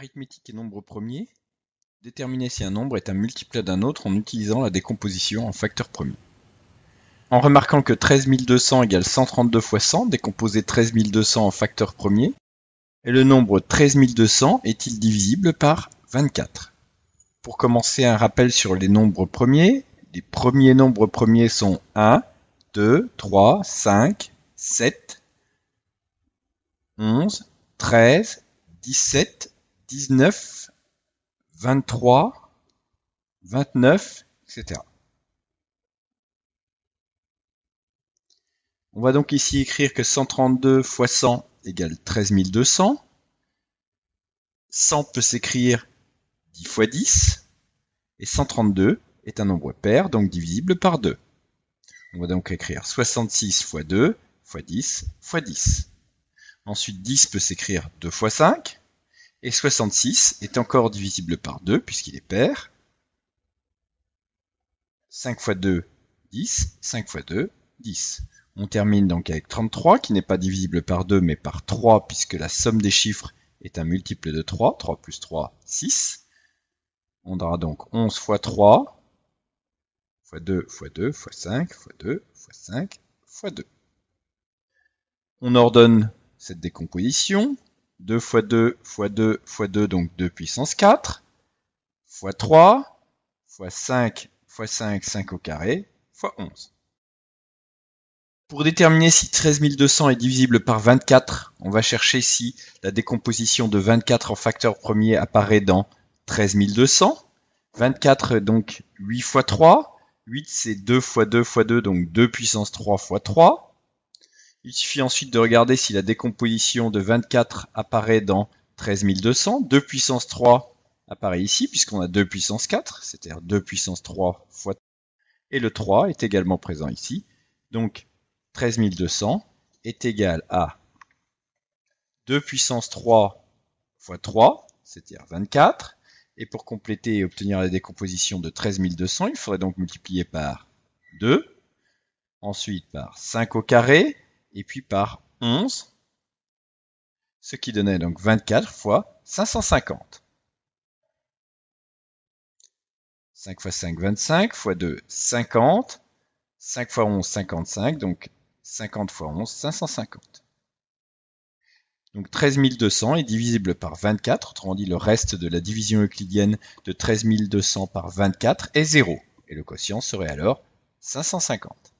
Arithmétique et nombres premiers. Déterminer si un nombre est un multiple d'un autre en utilisant la décomposition en facteurs premiers. En remarquant que 13 200 égale 132 fois 100, décomposer 13 200 en facteurs premiers, et le nombre 13 200 est-il divisible par 24? Pour commencer, un rappel sur les nombres premiers. Les premiers nombres premiers sont 1, 2, 3, 5, 7, 11, 13, 17, 19, 23, 29, etc. On va donc ici écrire que 132 fois 100 égale 13 200. 100 peut s'écrire 10 fois 10. Et 132 est un nombre pair, donc divisible par 2. On va donc écrire 66 fois 2 fois 10 fois 10. Ensuite, 10 peut s'écrire 2 fois 5. Et 66 est encore divisible par 2 puisqu'il est pair. 5 fois 2, 10. 5 fois 2, 10. On termine donc avec 33 qui n'est pas divisible par 2 mais par 3 puisque la somme des chiffres est un multiple de 3. 3 plus 3, 6. On aura donc 11 fois 3, fois 2, fois 2, fois 5, fois 2, fois 5, fois 2. On ordonne cette décomposition. 2 fois 2, fois 2, fois 2, donc 2 puissance 4, fois 3, fois 5, fois 5, 5 au carré, fois 11. Pour déterminer si 13 200 est divisible par 24, on va chercher si la décomposition de 24 en facteur premier apparaît dans 13 200. 24, donc 8 fois 3. 8, c'est 2 fois 2 fois 2, donc 2 puissance 3 fois 3. Il suffit ensuite de regarder si la décomposition de 24 apparaît dans 13 200. 2 puissance 3 apparaît ici, puisqu'on a 2 puissance 4, c'est-à-dire 2 puissance 3 fois 3. Et le 3 est également présent ici. Donc 13 200 est égal à 2 puissance 3 fois 3, c'est-à-dire 24. Et pour compléter et obtenir la décomposition de 13 200, il faudrait donc multiplier par 2, ensuite par 5 au carré, et puis par 11, ce qui donnait donc 24 fois 550. 5 fois 5, 25, fois 2, 50, 5 fois 11, 55, donc 50 fois 11, 550. Donc 13 200 est divisible par 24, autrement dit le reste de la division euclidienne de 13 200 par 24 est 0, et le quotient serait alors 550.